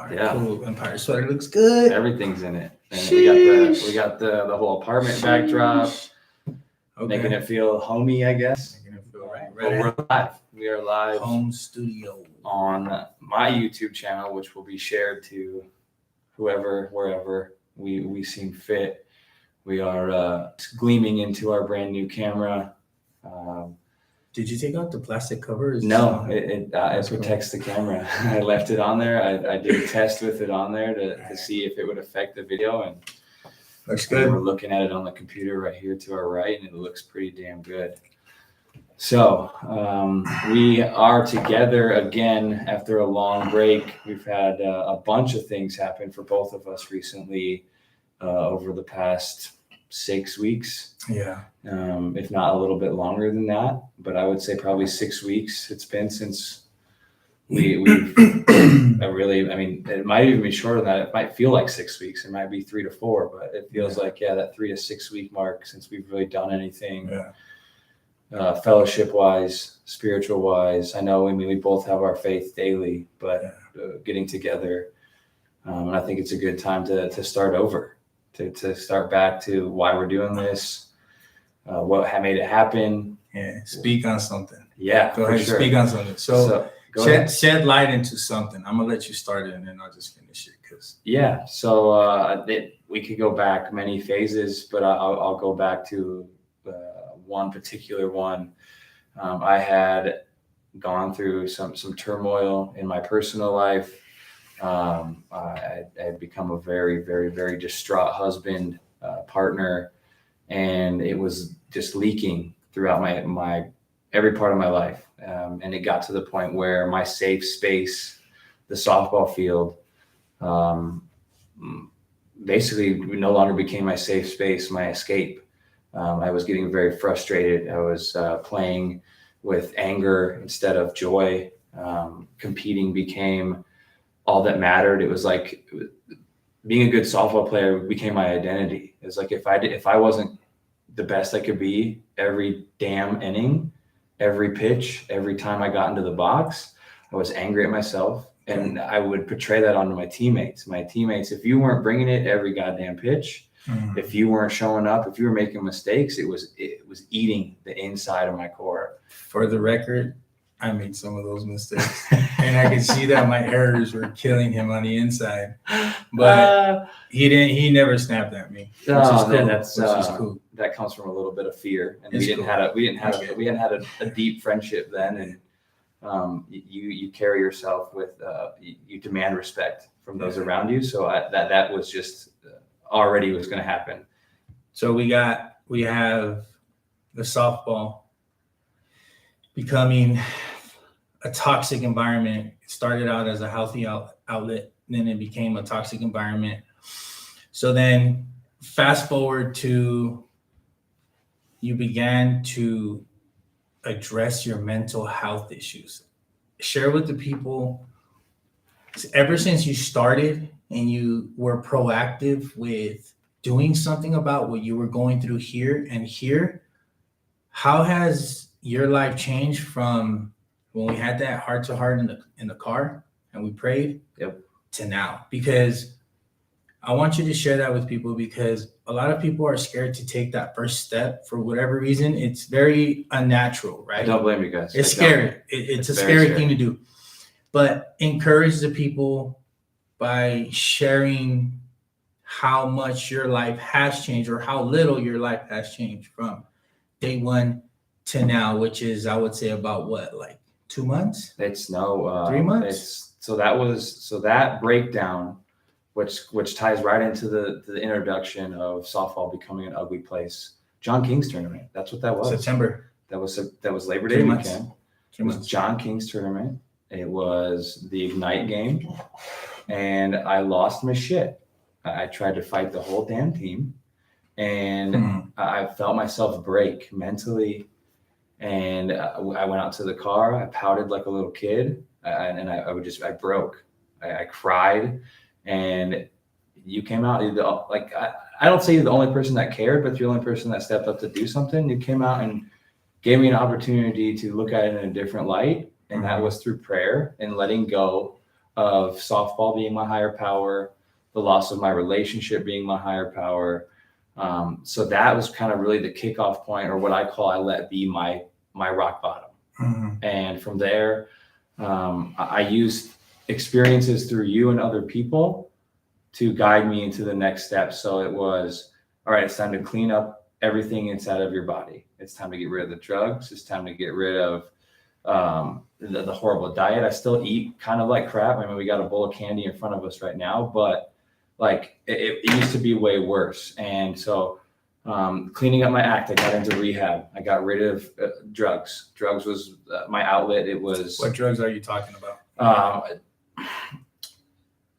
All right, Yeah. cool. Empire sweater looks good. Everything's in it. And Sheesh. we got the whole apartment backdrop, making it feel homey, I guess. Making it feel right. But we're live. We are live Home studio on my YouTube channel, which will be shared to whoever, wherever we seem fit. We are gleaming into our brand new camera. Did you take out the plastic cover? No, it protects the camera. I left it on there. I did a test with it on there to see if it would affect the video, and looks good. we're looking at it on the computer right here to our right, and it looks pretty damn good. So we are together again after a long break. We've had a bunch of things happen for both of us recently over the past 6 weeks. Yeah. If not a little bit longer than that, but I would say probably 6 weeks it's been since we've really, I mean, it might even be shorter than that. It might feel like 6 weeks. It might be 3 to 4, but it feels like, that 3 to 6 week mark since we've really done anything. Fellowship wise, spiritual wise. I know, I mean, we both have our faith daily, but getting together, and I think it's a good time to start over, to start back to why we're doing this, what made it happen. Yeah, speak on something. Yeah, go ahead. Speak on something. So shed light into something. I'm gonna let you start it, and then I'll just finish it. So we could go back many phases, but I'll go back to one particular one. I had gone through some turmoil in my personal life. I had become a very, very, very distraught husband, partner, and it was just leaking throughout my every part of my life. And it got to the point where my safe space, the softball field, basically no longer became my safe space, my escape. I was getting very frustrated. I was playing with anger instead of joy. Competing became all that mattered. It was like being a good softball player became my identity. It was like if I wasn't the best I could be every damn inning, every pitch, every time I got into the box, I was angry at myself, and I would portray that onto my teammates. My teammates, if you weren't bringing it every goddamn pitch, if you weren't showing up, if you were making mistakes, it was eating the inside of my core. For the record, I made some of those mistakes, and I could see that my errors were killing him on the inside. But he never snapped at me. Which is cool. That comes from a little bit of fear, and we hadn't had a deep friendship then, and you carry yourself with you demand respect from those around you. So that was just already was going to happen. So we have the softball becoming a toxic environment. It started out as a healthy outlet, then it became a toxic environment. So then fast forward to you began to address your mental health issues. Share with the people, ever since you started and you were proactive with doing something about what you were going through here and here, how has your life changed from when we had that heart to heart in the car and we prayed to now? Because I want you to share that with people, because a lot of people are scared to take that first step for whatever reason. It's very unnatural, right? I don't blame you guys. It's scary. It's a scary thing to do. But encourage the people by sharing how much your life has changed, or how little your life has changed from day one to now, which is, I would say, about what, like 2 months? It's no 3 months. So that breakdown, which ties right into the introduction of softball becoming an ugly place. John King's tournament. That's what that was. September. That was Labor Day weekend. It was months. John King's tournament. It was the Ignite game, and I lost my shit. I tried to fight the whole damn team, and I felt myself break mentally. And I went out to the car. I pouted like a little kid, and I broke. I cried, and you came out. I don't say you're the only person that cared, but you're the only person that stepped up to do something. You came out and gave me an opportunity to look at it in a different light, and that was through prayer and letting go of softball being my higher power, the loss of my relationship being my higher power. So that was kind of really the kickoff point, or what I call, I let be my rock bottom. Mm-hmm. And from there, I used experiences through you and other people to guide me into the next step. So it was, all right, it's time to clean up everything inside of your body. It's time to get rid of the drugs. It's time to get rid of the horrible diet. I still eat kind of like crap. I mean, we got a bowl of candy in front of us right now, but like it used to be way worse. And so cleaning up my act, I got into rehab. I got rid of drugs. Drugs was my outlet. It was. What drugs are you talking about?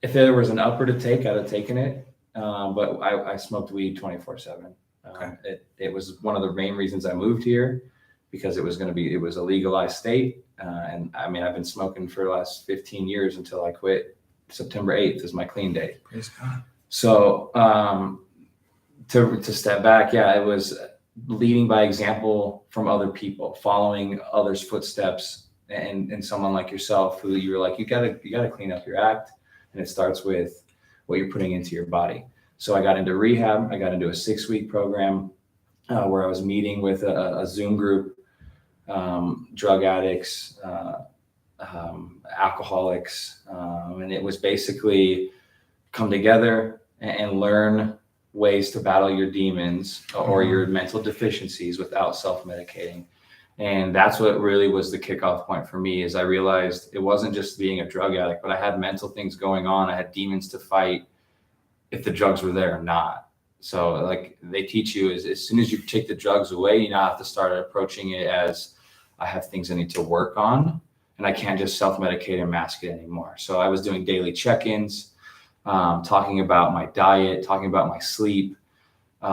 If there was an upper to take, I'd have taken it. But I smoked weed 24/7. Okay. It was one of the main reasons I moved here, because it was a legalized state. And I mean, I've been smoking for the last 15 years until I quit. September 8th is my clean date. Praise God. So to step back, yeah, it was leading by example from other people, following others' footsteps, and someone like yourself who you were like, you gotta clean up your act, and it starts with what you're putting into your body. So I got into rehab. I got into a 6-week program where I was meeting with a Zoom group, drug addicts, alcoholics, and it was basically come together and learn ways to battle your demons or your mental deficiencies without self-medicating. And that's what really was the kickoff point for me, is I realized it wasn't just being a drug addict, but I had mental things going on. I had demons to fight if the drugs were there or not. So like they teach you, is as soon as you take the drugs away, you now have to start approaching it as, I have things I need to work on, and I can't just self-medicate and mask it anymore. So I was doing daily check-ins, talking about my diet, talking about my sleep. Do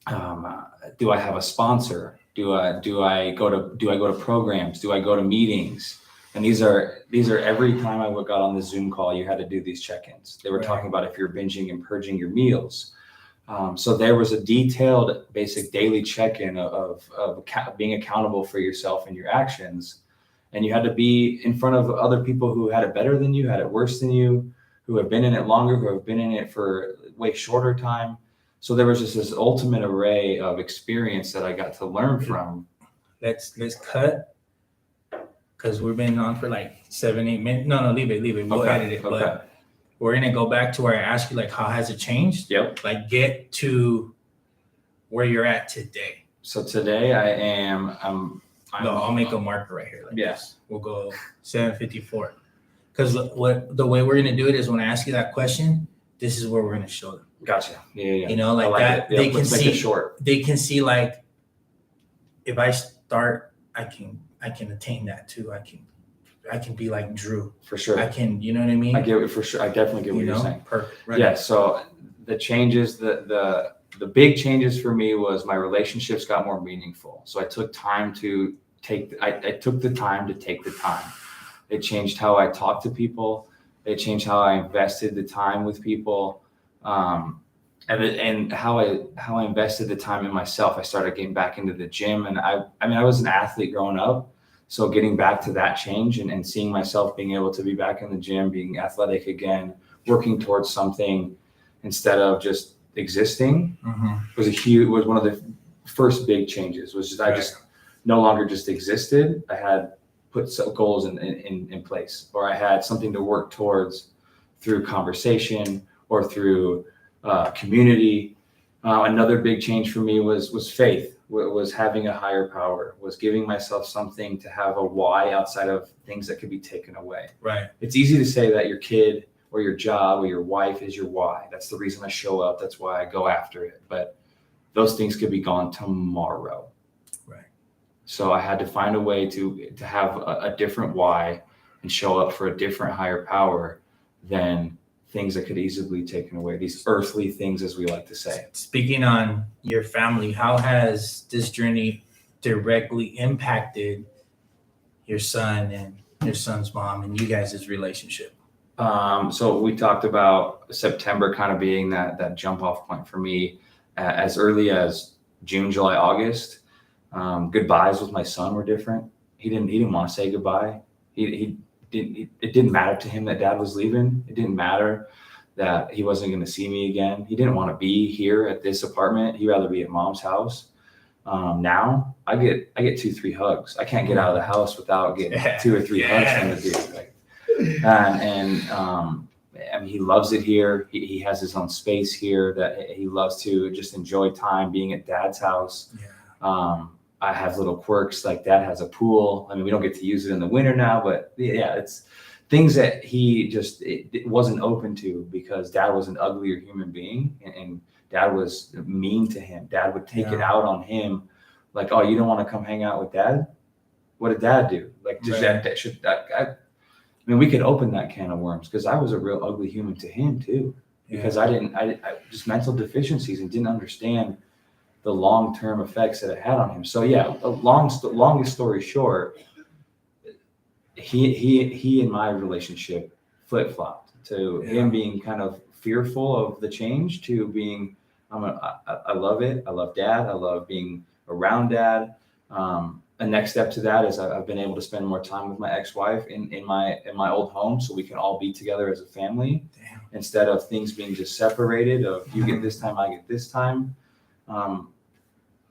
I have a sponsor? Do I go to programs? Do I go to meetings? And these are every time I got on the Zoom call, you had to do these check-ins. They were talking about if you're binging and purging your meals. So there was a detailed, basic daily check-in of being accountable for yourself and your actions. And you had to be in front of other people who had it better than you, had it worse than you, who have been in it longer, who have been in it for way shorter time. So there was just this ultimate array of experience that I got to learn from. Let's cut, because we've been on for like 7-8 minutes. No, leave it. We'll edit it. Okay. But we're gonna go back to where I asked you, like, how has it changed? Yep. Like, get to where you're at today. So today I'm No, I'll make a marker right here. Like Yes. this. We'll go 7:54. Because the way we're gonna do it is when I ask you that question, this is where we're gonna show them. Gotcha. Yeah. You know, like that. It. They can Let's make see. it short. They can see, like, if I start, I can attain that too. I can be like Drew. For sure. I can, you know what I mean? I get it for sure. I definitely get what you're saying. Perfect. Right. Yeah. So the changes, the big changes for me was my relationships got more meaningful. So I took time to I took the time to take the time. It changed how I talk to people. It changed how I invested the time with people. And how I invested the time in myself. I started getting back into the gym, and I was an athlete growing up. So getting back to that change and seeing myself being able to be back in the gym, being athletic again, working towards something instead of just existing was one of the first big changes. Was just I just no longer just existed. I had put some goals in place, or I had something to work towards through conversation or through community. Another big change for me was faith. Was having a higher power, was giving myself something to have a why outside of things that could be taken away. Right. It's easy to say that your kid or your job or your wife is your why. That's the reason I show up. That's why I go after it. But those things could be gone tomorrow. Right. So I had to find a way to have a different why and show up for a different higher power than things that could easily be taken away, these earthly things, as we like to say. Speaking on your family, how has this journey directly impacted your son and your son's mom and you guys' relationship? So we talked about September kind of being that jump off point for me. As early as June, July, August, goodbyes with my son were different. He didn't want to say goodbye. He it didn't matter to him that dad was leaving. It didn't matter that he wasn't going to see me again. He didn't want to be here at this apartment. He'd rather be at mom's house. Now I get 2-3 hugs. I can't get out of the house without getting 2 or 3 hugs from the dude. Like, I mean, he loves it here. He has his own space here that he loves to just enjoy time being at dad's house. Yeah. I have little quirks, like dad has a pool. I mean, we don't get to use it in the winter now, but yeah, it's things that he just it wasn't open to because dad was an uglier human being and dad was mean to him. Dad would take it out on him. Like, oh, you don't want to come hang out with dad? What did dad do? Like, I mean, we could open that can of worms because I was a real ugly human to him too, because I just mental deficiencies and didn't understand the long-term effects that it had on him. So yeah, longest story short, he and my relationship flip-flopped to him being kind of fearful of the change to being, I love it. I love dad. I love being around dad. A next step to that is I've been able to spend more time with my ex-wife in my old home, so we can all be together as a family. Damn. Instead of things being just separated of you get this time, I get this time.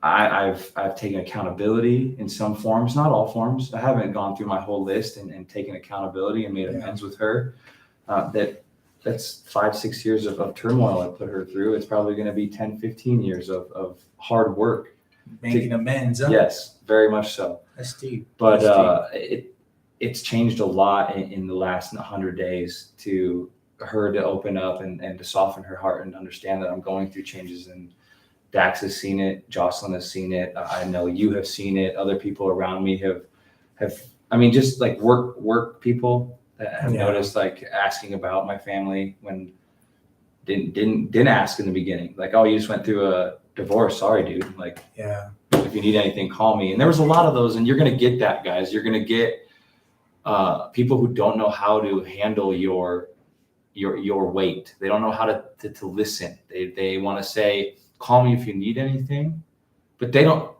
I've taken accountability in some forms, not all forms. I haven't gone through my whole list and taken accountability and made amends with her. That's 5-6 years of turmoil I put her through. It's probably going to be 10-15 years of hard work. Making amends, huh? Yes, very much so. That's deep. But it's changed a lot in the last 100 days to her to open up and to soften her heart and understand that I'm going through changes. And Dax has seen it. Jocelyn has seen it. I know you have seen it. Other people around me have. I mean, just like work people that have noticed, like asking about my family when didn't ask in the beginning. Like, oh, you just went through a divorce. Sorry, dude. Like, if you need anything, call me. And there was a lot of those, and you're gonna get that, guys. You're gonna get people who don't know how to handle your weight. They don't know how to listen. They want to say, call me if you need anything, but they don't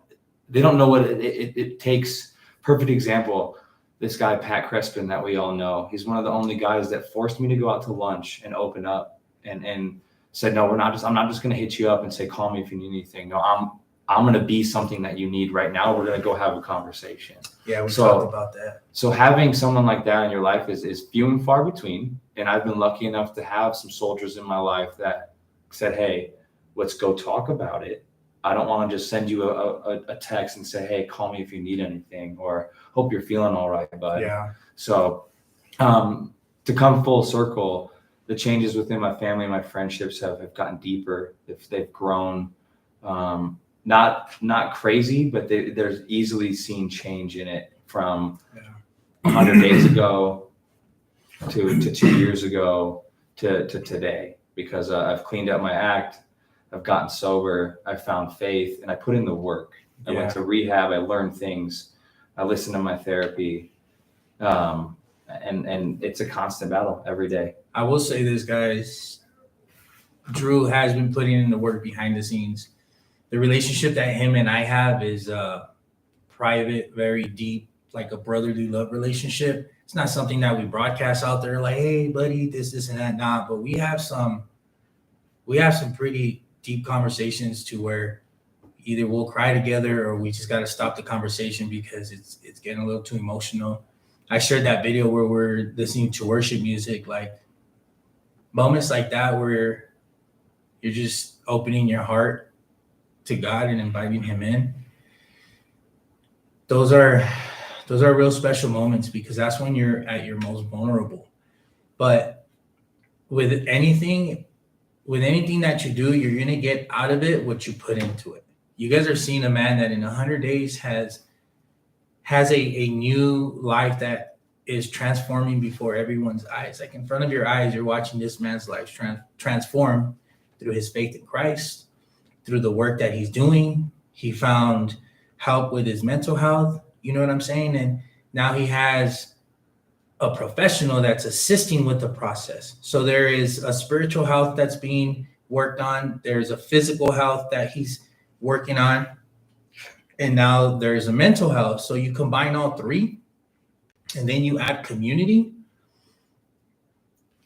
know what it takes. Perfect example, this guy, Pat Crespin, that we all know. He's one of the only guys that forced me to go out to lunch and open up and said, no, I'm not just going to hit you up and say, call me if you need anything. No, I'm going to be something that you need right now. We're going to go have a conversation. Yeah, we talked about that. So having someone like that in your life is few and far between. And I've been lucky enough to have some soldiers in my life that said, hey, let's go talk about it. I don't want to just send you a text and say, hey, call me if you need anything, or hope you're feeling all right, bud. Yeah. So to come full circle, the changes within my family and my friendships have gotten deeper. They've grown, not crazy, but there's easily seen change in it from 100 days ago to 2 years ago to today, because I've cleaned up my act. I've gotten sober. I found faith, and I put in the work. I went to rehab. I learned things. I listened to my therapy, and it's a constant battle every day. I will say this, guys. Drew has been putting in the work behind the scenes. The relationship that him and I have is private, very deep, like a brotherly love relationship. It's not something that we broadcast out there like, hey, buddy, this, and that. Nah, but we have some pretty deep conversations to where either we'll cry together or we just got to stop the conversation because it's getting a little too emotional. I shared that video where we're listening to worship music, like moments like that where you're just opening your heart to God and inviting him in. Those are real special moments because that's when you're at your most vulnerable. But with anything that you do, you're going to get out of it what you put into it. You guys are seeing a man that in 100 days has a new life that is transforming before everyone's eyes. Like in front of your eyes, you're watching this man's life transform through his faith in Christ, through the work that he's doing. He found help with his mental health. You know what I'm saying? And now he has a professional that's assisting with the process. So there is a spiritual health that's being worked on. There's a physical health that he's working on. And now there's a mental health. So you combine all three, and then you add community,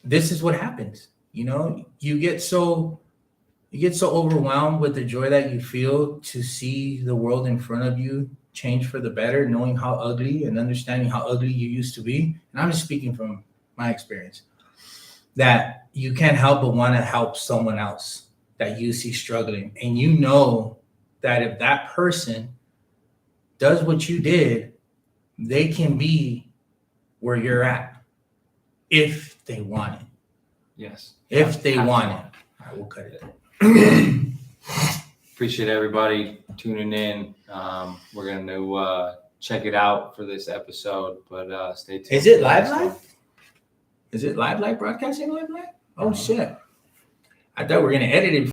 this is what happens. You know, you get so overwhelmed with the joy that you feel to see the world in front of you change for the better, knowing how ugly and understanding how ugly you used to be. And I'm just speaking from my experience, that you can't help but want to help someone else that you see struggling. And you know that if that person does what you did, they can be where you're at if they want it. Yes. If they want it. All right, we'll cut it. Appreciate everybody tuning in. We're going to check it out for this episode, but stay tuned. Is it live? Is it live broadcasting live? Oh, shit. I thought we were going to edit it